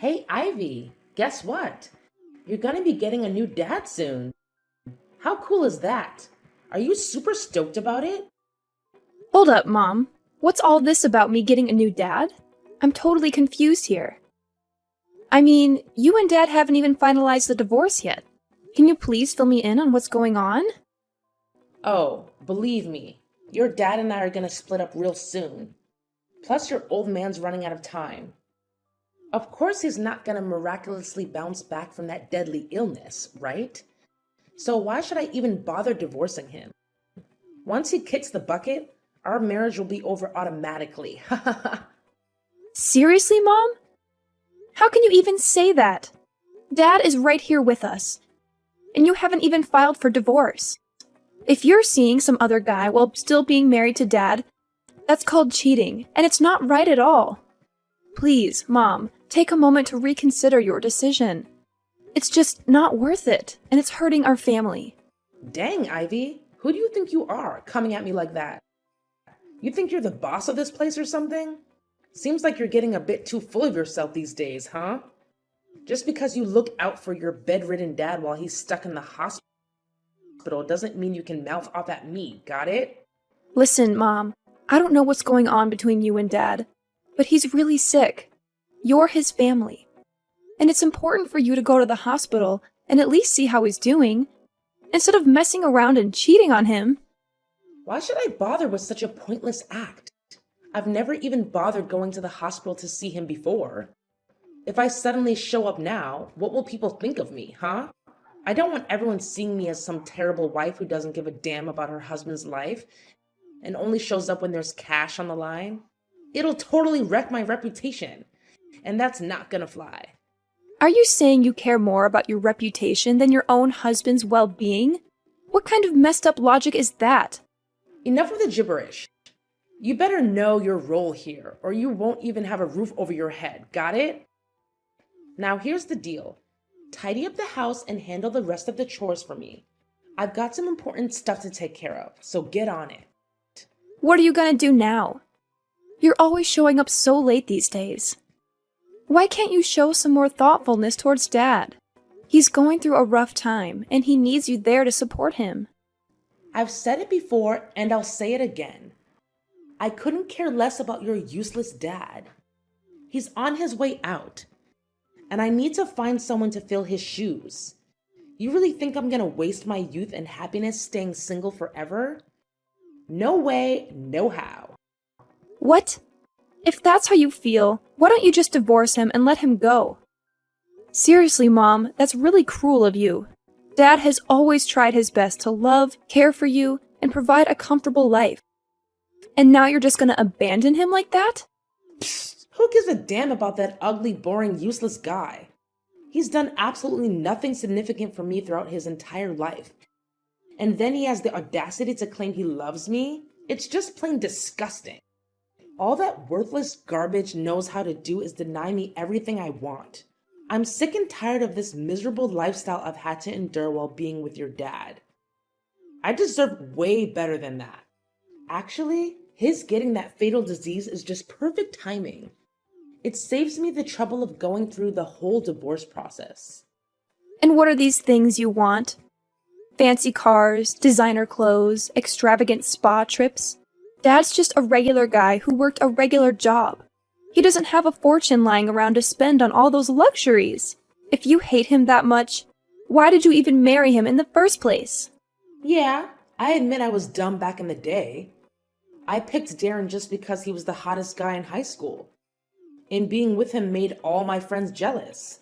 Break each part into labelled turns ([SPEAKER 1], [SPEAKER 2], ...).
[SPEAKER 1] Hey, Ivy, guess what? You're gonna be getting a new dad soon. How cool is that? Are you super stoked about it?
[SPEAKER 2] Hold up, Mom. What's all this about me getting a new dad? I'm totally confused here. I mean, you and Dad haven't even finalized the divorce yet. Can you please fill me in on what's going on?
[SPEAKER 1] Oh, believe me, your dad and I are gonna split up real soon. Plus, your old man's running out of time. Of course, he's not gonna miraculously bounce back from that deadly illness, right? So, why should I even bother divorcing him? Once he kicks the bucket, our marriage will be over automatically.
[SPEAKER 2] Seriously, Mom? How can you even say that? Dad is right here with us, and you haven't even filed for divorce. If you're seeing some other guy while still being married to Dad, that's called cheating, and it's not right at all. Please, Mom, take a moment to reconsider your decision. It's just not worth it, and it's hurting our family.
[SPEAKER 1] Dang, Ivy, who do you think you are coming at me like that? You think you're the boss of this place or something? Seems like you're getting a bit too full of yourself these days, huh? Just because you look out for your bedridden dad while he's stuck in the hospital doesn't mean you can mouth off at me, got it?
[SPEAKER 2] Listen, Mom, I don't know what's going on between you and Dad, but he's really sick. You're his family. And it's important for you to go to the hospital and at least see how he's doing, instead of messing around and cheating on him.
[SPEAKER 1] Why should I bother with such a pointless act? I've never even bothered going to the hospital to see him before. If I suddenly show up now, what will people think of me, huh? I don't want everyone seeing me as some terrible wife who doesn't give a damn about her husband's life and only shows up when there's cash on the line. It'll totally wreck my reputation, and that's not gonna fly.
[SPEAKER 2] Are you saying you care more about your reputation than your own husband's well-being? What kind of messed up logic is that?
[SPEAKER 1] Enough of the gibberish. You better know your role here, or you won't even have a roof over your head, got it? Now here's the deal. Tidy up the house and handle the rest of the chores for me. I've got some important stuff to take care of, so get on it.
[SPEAKER 2] What are you gonna do now? You're always showing up so late these days. Why can't you show some more thoughtfulness towards Dad? He's going through a rough time, and he needs you there to support him.
[SPEAKER 1] I've said it before, and I'll say it again. I couldn't care less about your useless dad. He's on his way out, and I need to find someone to fill his shoes. You really think I'm gonna waste my youth and happiness staying single forever? No way, no how.
[SPEAKER 2] What? If that's how you feel, why don't you just divorce him and let him go? Seriously, Mom, that's really cruel of you. Dad has always tried his best to love, care for you, and provide a comfortable life. And now you're just gonna abandon him like that?
[SPEAKER 1] Psst, who gives a damn about that ugly, boring, useless guy? He's done absolutely nothing significant for me throughout his entire life. And then he has the audacity to claim he loves me? It's just plain disgusting. All that worthless garbage knows how to do is deny me everything I want. I'm sick and tired of this miserable lifestyle I've had to endure while being with your dad. I deserve way better than that. Actually, his getting that fatal disease is just perfect timing. It saves me the trouble of going through the whole divorce process.
[SPEAKER 2] And what are these things you want? Fancy cars, designer clothes, extravagant spa trips? Dad's just a regular guy who worked a regular job. He doesn't have a fortune lying around to spend on all those luxuries. If you hate him that much, why did you even marry him in the first place?
[SPEAKER 1] Yeah, I admit I was dumb back in the day. I picked Darren just because he was the hottest guy in high school. And being with him made all my friends jealous.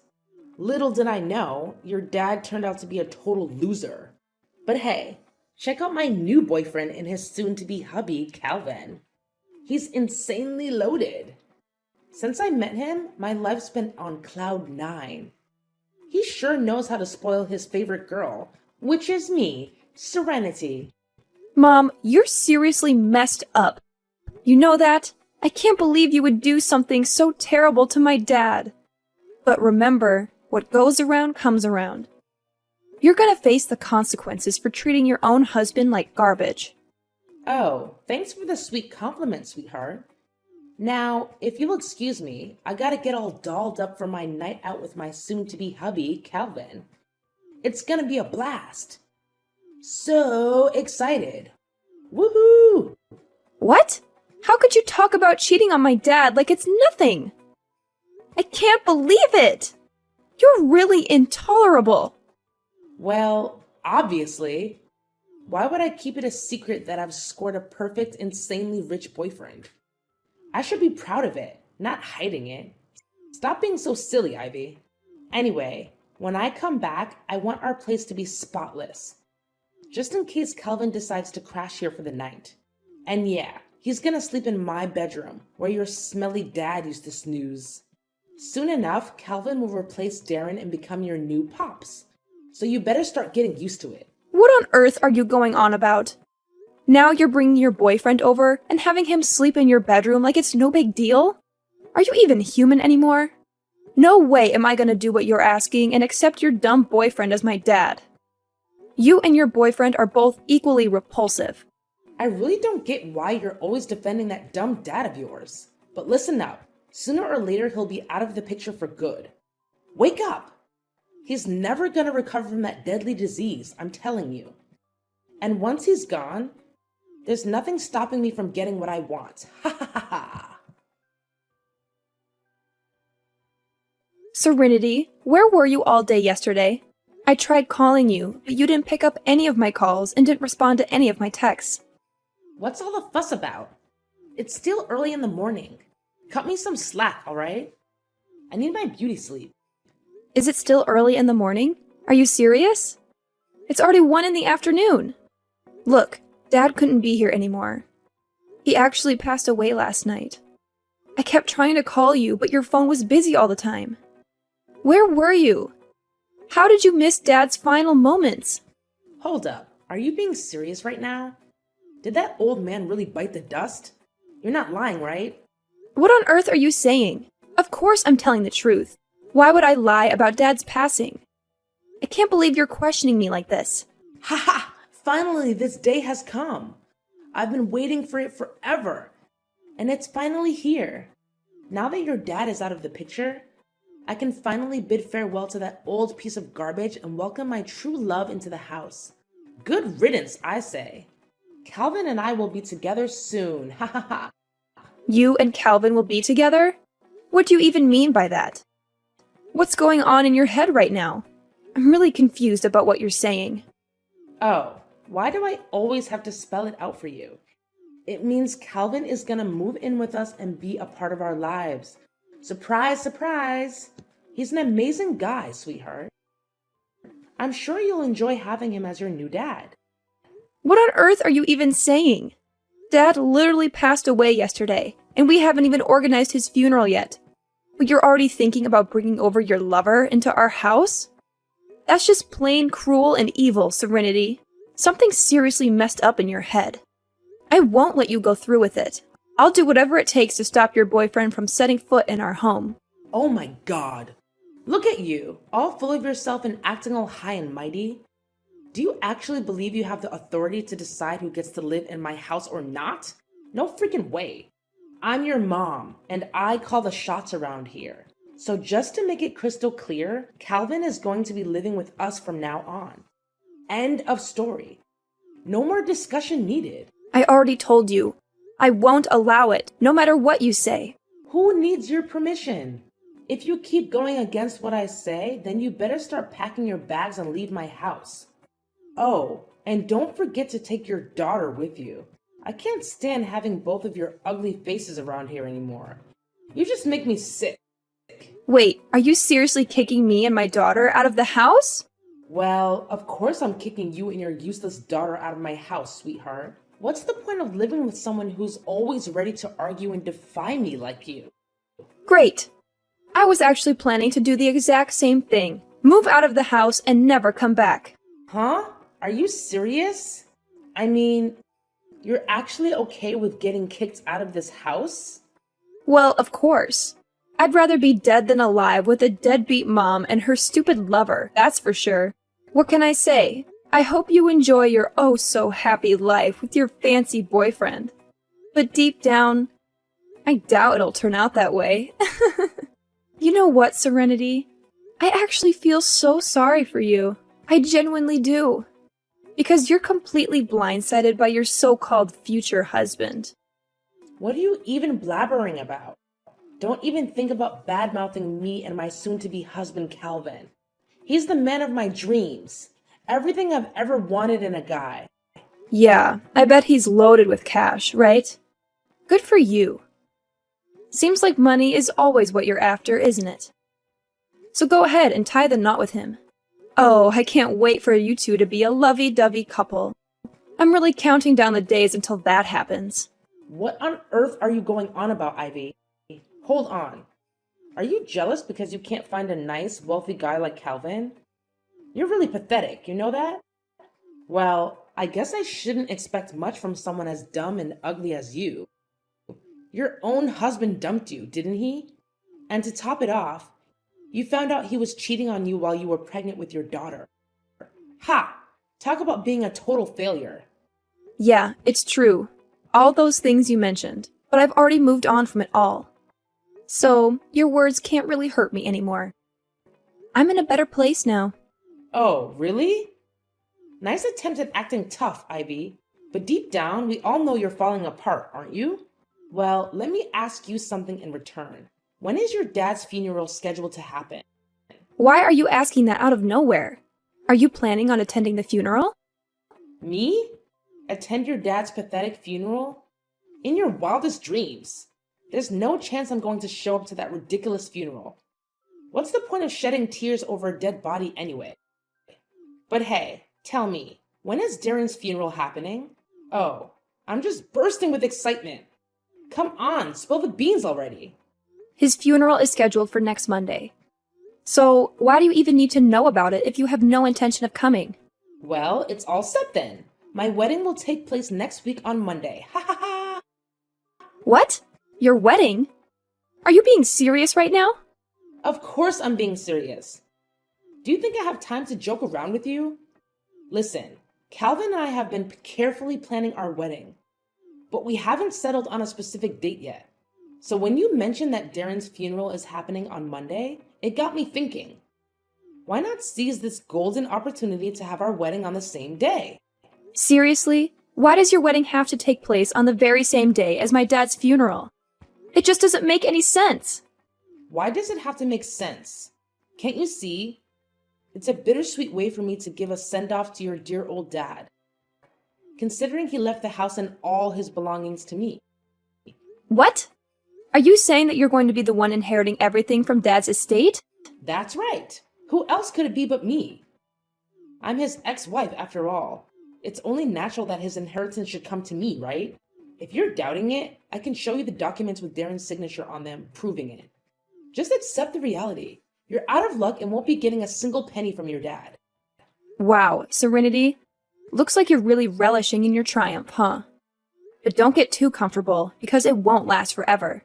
[SPEAKER 1] Little did I know, your dad turned out to be a total loser. But hey, check out my new boyfriend and his soon-to-be hubby, Calvin. He's insanely loaded. Since I met him, my life's been on cloud 9. He sure knows how to spoil his favorite girl, which is me, Serenity.
[SPEAKER 2] Mom, you're seriously messed up. You know that? I can't believe you would do something so terrible to my dad. But remember, what goes around comes around. You're gonna face the consequences for treating your own husband like garbage.
[SPEAKER 1] Oh, thanks for the sweet compliment, sweetheart. Now, if you'll excuse me, I gotta get all dolled up for my night out with my soon-to-be hubby, Calvin. It's gonna be a blast. So excited. Woohoo!
[SPEAKER 2] What? How could you talk about cheating on my dad like it's nothing? I can't believe it! You're really intolerable.
[SPEAKER 1] Well, obviously. Why would I keep it a secret that I've scored a perfect, insanely rich boyfriend? I should be proud of it, not hiding it. Stop being so silly, Ivy. Anyway, when I come back, I want our place to be spotless. Just in case Calvin decides to crash here for the night. And yeah, he's gonna sleep in my bedroom, where your smelly dad used to snooze. Soon enough, Calvin will replace Darren and become your new pops. So you better start getting used to it.
[SPEAKER 2] What on earth are you going on about? Now you're bringing your boyfriend over and having him sleep in your bedroom like it's no big deal? Are you even human anymore? No way am I gonna do what you're asking and accept your dumb boyfriend as my dad. You and your boyfriend are both equally repulsive.
[SPEAKER 1] I really don't get why you're always defending that dumb dad of yours. But listen up, sooner or later he'll be out of the picture for good. Wake up! He's never gonna recover from that deadly disease, I'm telling you. And once he's gone, there's nothing stopping me from getting what I want. Ha ha ha ha!
[SPEAKER 2] Serenity, where were you all day yesterday? I tried calling you, but you didn't pick up any of my calls and didn't respond to any of my texts.
[SPEAKER 1] What's all the fuss about? It's still early in the morning. Cut me some slack, alright? I need my beauty sleep.
[SPEAKER 2] Is it still early in the morning? Are you serious? It's already 1 in the afternoon. Look, Dad couldn't be here anymore. He actually passed away last night. I kept trying to call you, but your phone was busy all the time. Where were you? How did you miss Dad's final moments?
[SPEAKER 1] Hold up, are you being serious right now? Did that old man really bite the dust? You're not lying, right?
[SPEAKER 2] What on earth are you saying? Of course I'm telling the truth. Why would I lie about Dad's passing? I can't believe you're questioning me like this.
[SPEAKER 1] Ha ha! Finally, this day has come. I've been waiting for it forever. And it's finally here. Now that your dad is out of the picture, I can finally bid farewell to that old piece of garbage and welcome my true love into the house. Good riddance, I say. Calvin and I will be together soon. Ha ha ha.
[SPEAKER 2] You and Calvin will be together? What do you even mean by that? What's going on in your head right now? I'm really confused about what you're saying.
[SPEAKER 1] Oh, why do I always have to spell it out for you? It means Calvin is gonna move in with us and be a part of our lives. Surprise, surprise! He's an amazing guy, sweetheart. I'm sure you'll enjoy having him as your new dad.
[SPEAKER 2] What on earth are you even saying? Dad literally passed away yesterday, and we haven't even organized his funeral yet. But you're already thinking about bringing over your lover into our house? That's just plain cruel and evil, Serenity. Something seriously messed up in your head. I won't let you go through with it. I'll do whatever it takes to stop your boyfriend from setting foot in our home.
[SPEAKER 1] Oh my god. Look at you, all full of yourself and acting all high and mighty. Do you actually believe you have the authority to decide who gets to live in my house or not? No freaking way. I'm your mom, and I call the shots around here. So just to make it crystal clear, Calvin is going to be living with us from now on. End of story. No more discussion needed.
[SPEAKER 2] I already told you. I won't allow it, no matter what you say.
[SPEAKER 1] Who needs your permission? If you keep going against what I say, then you better start packing your bags and leave my house. Oh, and don't forget to take your daughter with you. I can't stand having both of your ugly faces around here anymore. You just make me sick.
[SPEAKER 2] Wait, are you seriously kicking me and my daughter out of the house?
[SPEAKER 1] Well, of course I'm kicking you and your useless daughter out of my house, sweetheart. What's the point of living with someone who's always ready to argue and defy me like you?
[SPEAKER 2] Great. I was actually planning to do the exact same thing. Move out of the house and never come back.
[SPEAKER 1] Huh? Are you serious? I mean, you're actually okay with getting kicked out of this house?
[SPEAKER 2] Well, of course. I'd rather be dead than alive with a deadbeat mom and her stupid lover, that's for sure. What can I say? I hope you enjoy your oh-so-happy life with your fancy boyfriend. But deep down, I doubt it'll turn out that way. You know what, Serenity? I actually feel so sorry for you. I genuinely do. Because you're completely blindsided by your so-called future husband.
[SPEAKER 1] What are you even blabbering about? Don't even think about bad-mouthing me and my soon-to-be husband, Calvin. He's the man of my dreams. Everything I've ever wanted in a guy.
[SPEAKER 2] Yeah, I bet he's loaded with cash, right? Good for you. Seems like money is always what you're after, isn't it? So go ahead and tie the knot with him. Oh, I can't wait for you two to be a lovey-dovey couple. I'm really counting down the days until that happens.
[SPEAKER 1] What on earth are you going on about, Ivy? Hold on. Are you jealous because you can't find a nice, wealthy guy like Calvin? You're really pathetic, you know that? Well, I guess I shouldn't expect much from someone as dumb and ugly as you. Your own husband dumped you, didn't he? And to top it off, you found out he was cheating on you while you were pregnant with your daughter. Ha! Talk about being a total failure.
[SPEAKER 2] Yeah, it's true. All those things you mentioned, but I've already moved on from it all. So, your words can't really hurt me anymore. I'm in a better place now.
[SPEAKER 1] Oh, really? Nice attempt at acting tough, Ivy. But deep down, we all know you're falling apart, aren't you? Well, let me ask you something in return. When is your dad's funeral scheduled to happen?
[SPEAKER 2] Why are you asking that out of nowhere? Are you planning on attending the funeral?
[SPEAKER 1] Me? Attend your dad's pathetic funeral? In your wildest dreams. There's no chance I'm going to show up to that ridiculous funeral. What's the point of shedding tears over a dead body anyway? But hey, tell me, when is Darren's funeral happening? Oh, I'm just bursting with excitement. Come on, spill the beans already.
[SPEAKER 2] His funeral is scheduled for next Monday. So, why do you even need to know about it if you have no intention of coming?
[SPEAKER 1] Well, it's all set then. My wedding will take place next week on Monday. Ha ha ha!
[SPEAKER 2] What? Your wedding? Are you being serious right now?
[SPEAKER 1] Of course I'm being serious. Do you think I have time to joke around with you? Listen, Calvin and I have been carefully planning our wedding, but we haven't settled on a specific date yet. So when you mentioned that Darren's funeral is happening on Monday, it got me thinking. Why not seize this golden opportunity to have our wedding on the same day?
[SPEAKER 2] Seriously? Why does your wedding have to take place on the very same day as my dad's funeral? It just doesn't make any sense.
[SPEAKER 1] Why does it have to make sense? Can't you see? It's a bittersweet way for me to give a send-off to your dear old dad, considering he left the house and all his belongings to me.
[SPEAKER 2] What? Are you saying that you're going to be the one inheriting everything from Dad's estate?
[SPEAKER 1] That's right. Who else could it be but me? I'm his ex-wife after all. It's only natural that his inheritance should come to me, right? If you're doubting it, I can show you the documents with Darren's signature on them proving it. Just accept the reality. You're out of luck and won't be getting a single penny from your dad.
[SPEAKER 2] Wow, Serenity. Looks like you're really relishing in your triumph, huh? But don't get too comfortable, because it won't last forever.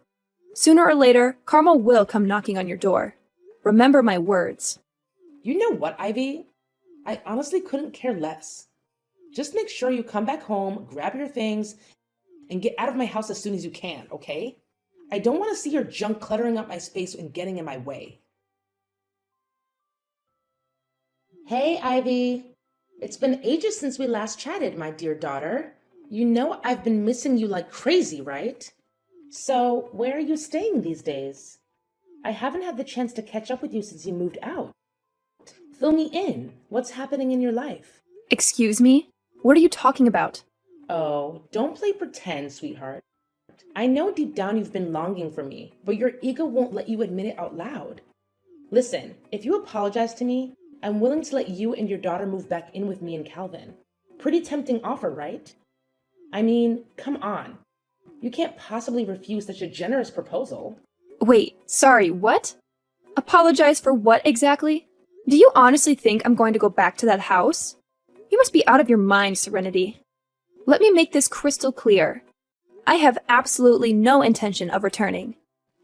[SPEAKER 2] Sooner or later, karma will come knocking on your door. Remember my words.
[SPEAKER 1] You know what, Ivy? I honestly couldn't care less. Just make sure you come back home, grab your things, and get out of my house as soon as you can, okay? I don't want to see your junk cluttering up my space and getting in my way. Hey, Ivy. It's been ages since we last chatted, my dear daughter. You know I've been missing you like crazy, right? So, where are you staying these days? I haven't had the chance to catch up with you since you moved out. Fill me in. What's happening in your life?
[SPEAKER 2] Excuse me? What are you talking about?
[SPEAKER 1] Oh, don't play pretend, sweetheart. I know deep down you've been longing for me, but your ego won't let you admit it out loud. Listen, if you apologize to me, I'm willing to let you and your daughter move back in with me and Calvin. Pretty tempting offer, right? I mean, come on. You can't possibly refuse such a generous proposal.
[SPEAKER 2] Wait, sorry, what? Apologize for what exactly? Do you honestly think I'm going to go back to that house? You must be out of your mind, Serenity. Let me make this crystal clear. I have absolutely no intention of returning.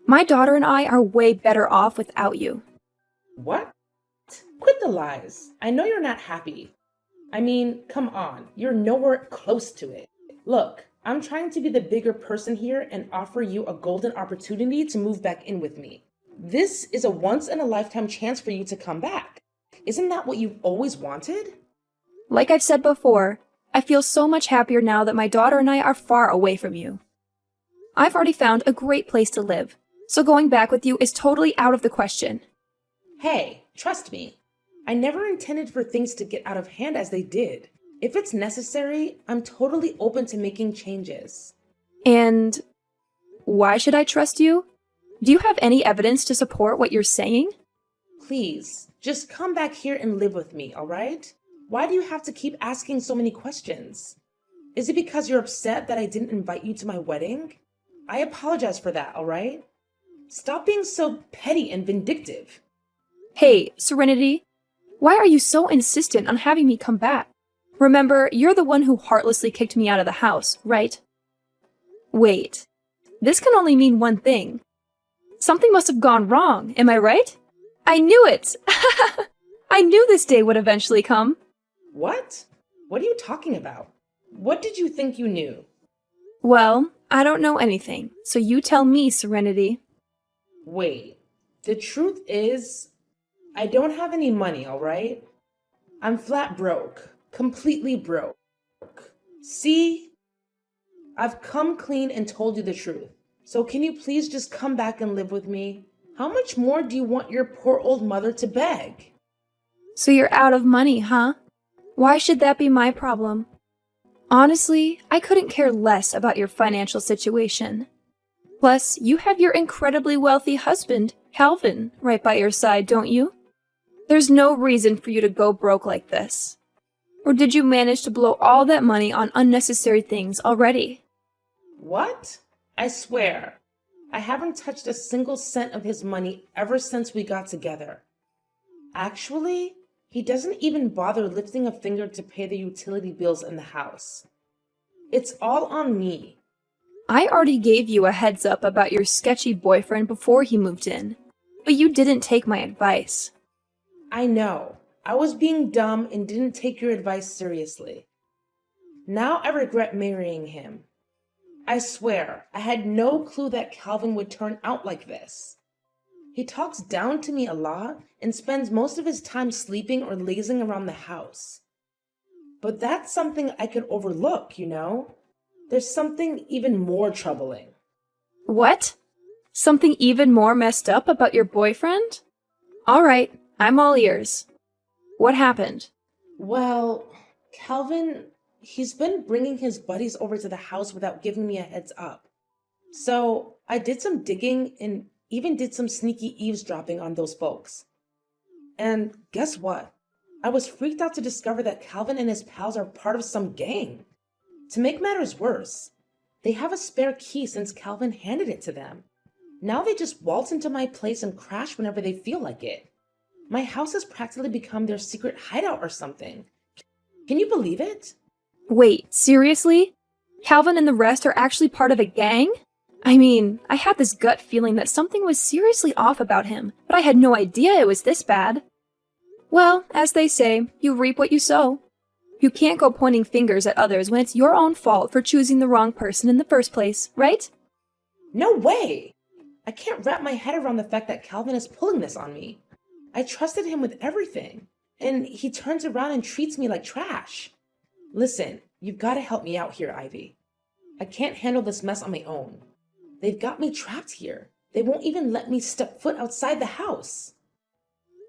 [SPEAKER 2] My daughter and I are way better off without you.
[SPEAKER 1] What? Quit the lies. I know you're not happy. I mean, come on. You're nowhere close to it. Look, I'm trying to be the bigger person here and offer you a golden opportunity to move back in with me. This is a once in a lifetime chance for you to come back. Isn't that what you've always wanted?
[SPEAKER 2] Like I've said before, I feel so much happier now that my daughter and I are far away from you. I've already found a great place to live, so going back with you is totally out of the question.
[SPEAKER 1] Hey, trust me. I never intended for things to get out of hand as they did. If it's necessary, I'm totally open to making changes.
[SPEAKER 2] And why should I trust you? Do you have any evidence to support what you're saying?
[SPEAKER 1] Please, just come back here and live with me, alright? Why do you have to keep asking so many questions? Is it because you're upset that I didn't invite you to my wedding? I apologize for that, alright? Stop being so petty and vindictive.
[SPEAKER 2] Hey, Serenity, why are you so insistent on having me come back? Remember, you're the one who heartlessly kicked me out of the house, right? Wait, this can only mean one thing. Something must have gone wrong, am I right? I knew it! I knew this day would eventually come.
[SPEAKER 1] What? What are you talking about? What did you think you knew?
[SPEAKER 2] Well, I don't know anything, so you tell me, Serenity.
[SPEAKER 1] Wait, the truth is, I don't have any money, alright? I'm flat broke. Completely broke. See? I've come clean and told you the truth. So can you please just come back and live with me? How much more do you want your poor old mother to beg?
[SPEAKER 2] So you're out of money, huh? Why should that be my problem? Honestly, I couldn't care less about your financial situation. Plus, you have your incredibly wealthy husband, Calvin, right by your side, don't you? There's no reason for you to go broke like this. Or did you manage to blow all that money on unnecessary things already?
[SPEAKER 1] What? I swear, I haven't touched a single cent of his money ever since we got together. Actually, he doesn't even bother lifting a finger to pay the utility bills in the house. It's all on me.
[SPEAKER 2] I already gave you a heads up about your sketchy boyfriend before he moved in, but you didn't take my advice.
[SPEAKER 1] I know. I was being dumb and didn't take your advice seriously. Now I regret marrying him. I swear, I had no clue that Calvin would turn out like this. He talks down to me a lot and spends most of his time sleeping or lazing around the house. But that's something I could overlook, you know? There's something even more troubling.
[SPEAKER 2] What? Something even more messed up about your boyfriend? All right, I'm all ears. What happened?
[SPEAKER 1] Well, Calvin, he's been bringing his buddies over to the house without giving me a heads up. So I did some digging and even did some sneaky eavesdropping on those folks. And guess what? I was freaked out to discover that Calvin and his pals are part of some gang. To make matters worse, they have a spare key since Calvin handed it to them. Now they just waltz into my place and crash whenever they feel like it. My house has practically become their secret hideout or something. Can you believe it?
[SPEAKER 2] Wait, seriously? Calvin and the rest are actually part of a gang? I mean, I had this gut feeling that something was seriously off about him, but I had no idea it was this bad. Well, as they say, you reap what you sow. You can't go pointing fingers at others when it's your own fault for choosing the wrong person in the first place, right?
[SPEAKER 1] No way! I can't wrap my head around the fact that Calvin is pulling this on me. I trusted him with everything, and he turns around and treats me like trash. Listen, you've got to help me out here, Ivy. I can't handle this mess on my own. They've got me trapped here. They won't even let me step foot outside the house.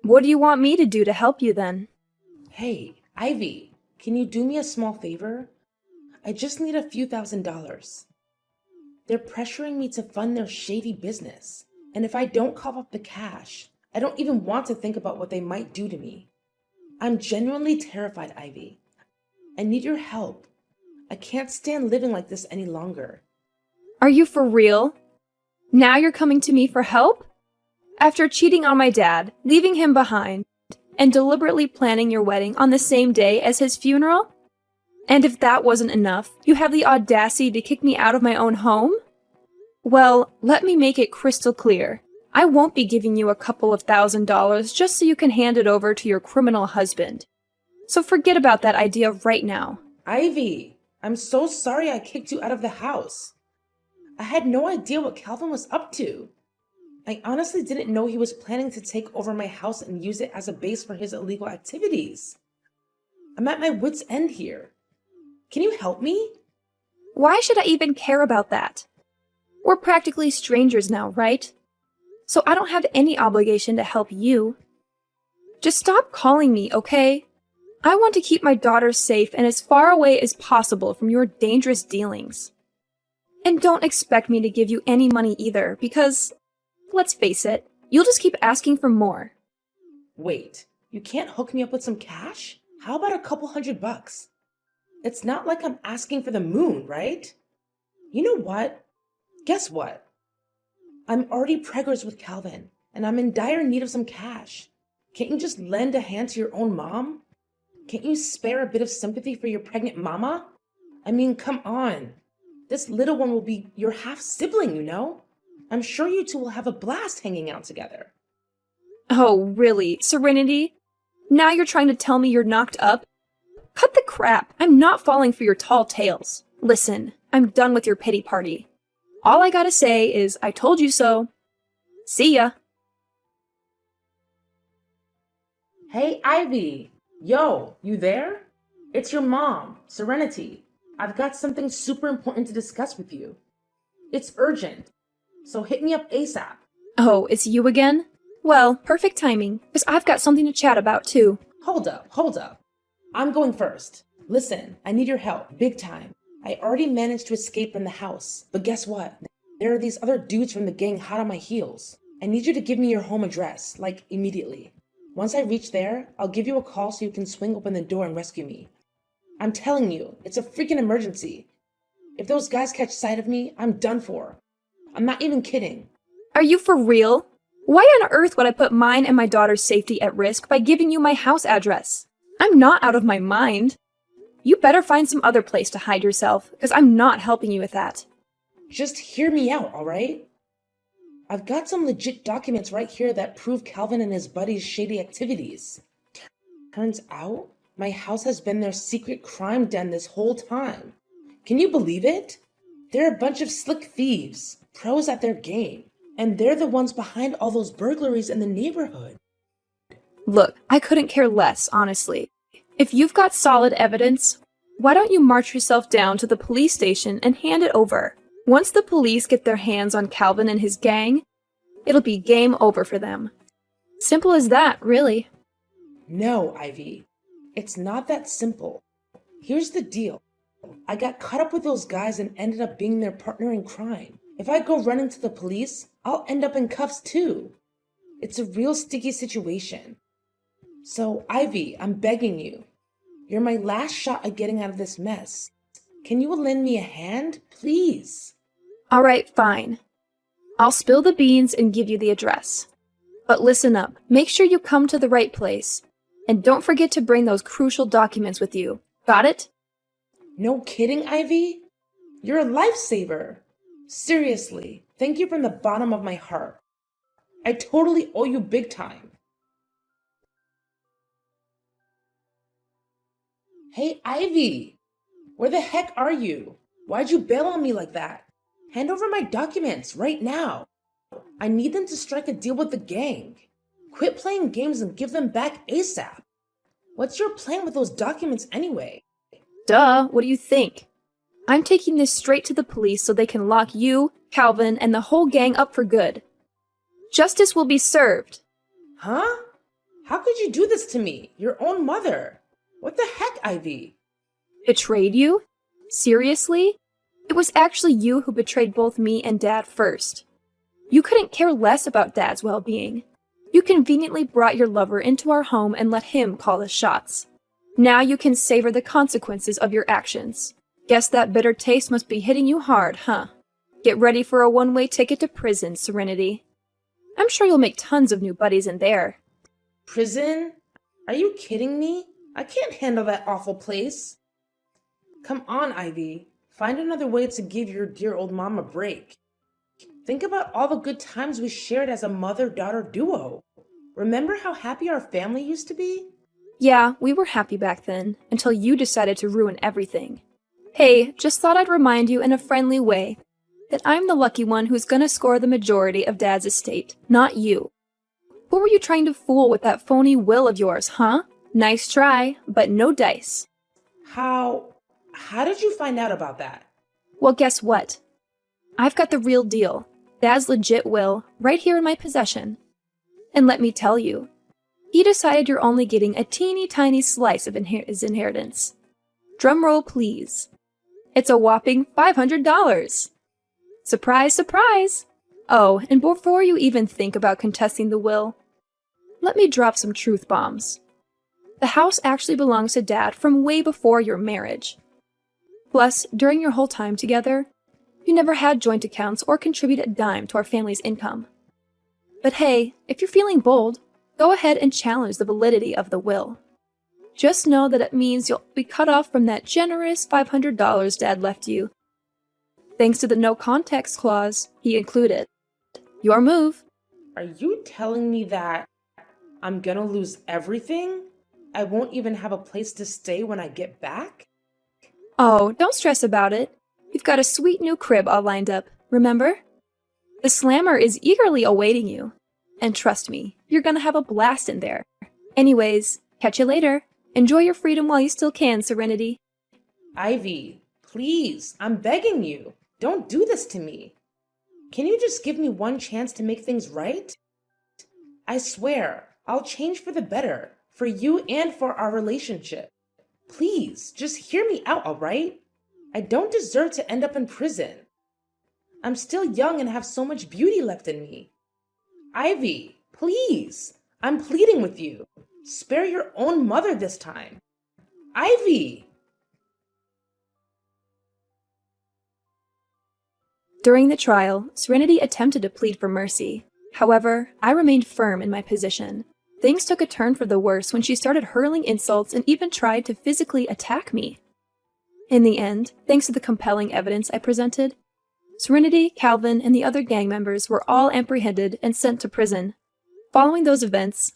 [SPEAKER 2] What do you want me to do to help you then?
[SPEAKER 1] Hey, Ivy, can you do me a small favor? I just need a few $1,000s. They're pressuring me to fund their shady business, and if I don't cough up the cash, I don't even want to think about what they might do to me. I'm genuinely terrified, Ivy. I need your help. I can't stand living like this any longer.
[SPEAKER 2] Are you for real? Now you're coming to me for help? After cheating on my dad, leaving him behind, and deliberately planning your wedding on the same day as his funeral? And if that wasn't enough, you have the audacity to kick me out of my own home? Well, let me make it crystal clear. I won't be giving you a couple of $1,000s just so you can hand it over to your criminal husband. So forget about that idea right now.
[SPEAKER 1] Ivy, I'm so sorry I kicked you out of the house. I had no idea what Calvin was up to. I honestly didn't know he was planning to take over my house and use it as a base for his illegal activities. I'm at my wit's end here. Can you help me?
[SPEAKER 2] Why should I even care about that? We're practically strangers now, right? So I don't have any obligation to help you. Just stop calling me, okay? I want to keep my daughter safe and as far away as possible from your dangerous dealings. And don't expect me to give you any money either, because, let's face it, you'll just keep asking for more.
[SPEAKER 1] Wait, you can't hook me up with some cash? How about a couple $100? It's not like I'm asking for the moon, right? You know what? Guess what? I'm already preggers with Calvin, and I'm in dire need of some cash. Can't you just lend a hand to your own mom? Can't you spare a bit of sympathy for your pregnant mama? I mean, come on. This little one will be your half-sibling, you know? I'm sure you two will have a blast hanging out together.
[SPEAKER 2] Oh, really, Serenity? Now you're trying to tell me you're knocked up? Cut the crap. I'm not falling for your tall tales. Listen, I'm done with your pity party. All I gotta say is, I told you so. See ya.
[SPEAKER 1] Hey, Ivy. Yo, you there? It's your mom, Serenity. I've got something super important to discuss with you. It's urgent, so hit me up ASAP.
[SPEAKER 2] Oh, it's you again? Well, perfect timing, because I've got something to chat about too.
[SPEAKER 1] Hold up. I'm going first. Listen, I need your help, big time. I already managed to escape from the house, but guess what? There are these other dudes from the gang hot on my heels. I need you to give me your home address, like immediately. Once I reach there, I'll give you a call so you can swing open the door and rescue me. I'm telling you, it's a freaking emergency. If those guys catch sight of me, I'm done for. I'm not even kidding.
[SPEAKER 2] Are you for real? Why on earth would I put mine and my daughter's safety at risk by giving you my house address? I'm not out of my mind. You better find some other place to hide yourself, because I'm not helping you with that.
[SPEAKER 1] Just hear me out, alright? I've got some legit documents right here that prove Calvin and his buddies' shady activities. Turns out, my house has been their secret crime den this whole time. Can you believe it? They're a bunch of slick thieves, pros at their game, and they're the ones behind all those burglaries in the neighborhood.
[SPEAKER 2] Look, I couldn't care less, honestly. If you've got solid evidence, why don't you march yourself down to the police station and hand it over? Once the police get their hands on Calvin and his gang, it'll be game over for them. Simple as that, really.
[SPEAKER 1] No, Ivy. It's not that simple. Here's the deal. I got caught up with those guys and ended up being their partner in crime. If I go running to the police, I'll end up in cuffs too. It's a real sticky situation. So, Ivy, I'm begging you. You're my last shot at getting out of this mess. Can you lend me a hand, please?
[SPEAKER 2] Alright, fine. I'll spill the beans and give you the address. But listen up, make sure you come to the right place. And don't forget to bring those crucial documents with you. Got it?
[SPEAKER 1] No kidding, Ivy? You're a lifesaver. Seriously, thank you from the bottom of my heart. I totally owe you big time. Hey, Ivy! Where the heck are you? Why'd you bail on me like that? Hand over my documents right now. I need them to strike a deal with the gang. Quit playing games and give them back ASAP. What's your plan with those documents anyway?
[SPEAKER 2] Duh, what do you think? I'm taking this straight to the police so they can lock you, Calvin, and the whole gang up for good. Justice will be served.
[SPEAKER 1] Huh? How could you do this to me, your own mother? What the heck, Ivy?
[SPEAKER 2] Betrayed you? Seriously? It was actually you who betrayed both me and Dad first. You couldn't care less about Dad's well-being. You conveniently brought your lover into our home and let him call the shots. Now you can savor the consequences of your actions. Guess that bitter taste must be hitting you hard, huh? Get ready for a one-way ticket to prison, Serenity. I'm sure you'll make tons of new buddies in there.
[SPEAKER 1] Prison? Are you kidding me? I can't handle that awful place. Come on, Ivy. Find another way to give your dear old mom a break. Think about all the good times we shared as a mother-daughter duo. Remember how happy our family used to be?
[SPEAKER 2] Yeah, we were happy back then, until you decided to ruin everything. Hey, just thought I'd remind you in a friendly way that I'm the lucky one who's gonna score the majority of Dad's estate, not you. Who were you trying to fool with that phony will of yours, huh? Nice try, but no dice.
[SPEAKER 1] How did you find out about that?
[SPEAKER 2] Well, guess what? I've got the real deal. Dad's legit will, right here in my possession. And let me tell you, he decided you're only getting a teeny tiny slice of his inheritance. Drum roll, please. It's a whopping $500. Surprise, surprise! Oh, and before you even think about contesting the will, let me drop some truth bombs. The house actually belongs to Dad from way before your marriage. Plus, during your whole time together, you never had joint accounts or contributed a dime to our family's income. But hey, if you're feeling bold, go ahead and challenge the validity of the will. Just know that it means you'll be cut off from that generous $500 Dad left you. Thanks to the no context clause he included. Your move.
[SPEAKER 1] Are you telling me that I'm gonna lose everything? I won't even have a place to stay when I get back?
[SPEAKER 2] Oh, don't stress about it. We've got a sweet new crib all lined up, remember? The Slammer is eagerly awaiting you. And trust me, you're gonna have a blast in there. Anyways, catch you later. Enjoy your freedom while you still can, Serenity.
[SPEAKER 1] Ivy, please, I'm begging you. Don't do this to me. Can you just give me one chance to make things right? I swear, I'll change for the better, for you and for our relationship. Please, just hear me out, all right? I don't deserve to end up in prison. I'm still young and have so much beauty left in me. Ivy, please, I'm pleading with you. Spare your own mother this time. Ivy!
[SPEAKER 2] During the trial, Serenity attempted to plead for mercy. However, I remained firm in my position. Things took a turn for the worse when she started hurling insults and even tried to physically attack me. In the end, thanks to the compelling evidence I presented, Serenity, Calvin, and the other gang members were all apprehended and sent to prison. Following those events,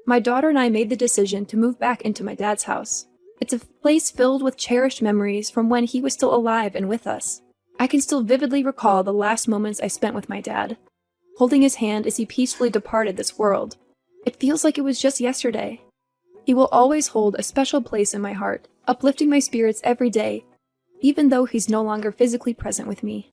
[SPEAKER 2] my daughter and I made the decision to move back into my dad's house. It's a place filled with cherished memories from when he was still alive and with us. I can still vividly recall the last moments I spent with my dad, holding his hand as he peacefully departed this world. It feels like it was just yesterday. He will always hold a special place in my heart, uplifting my spirits every day, even though he's no longer physically present with me.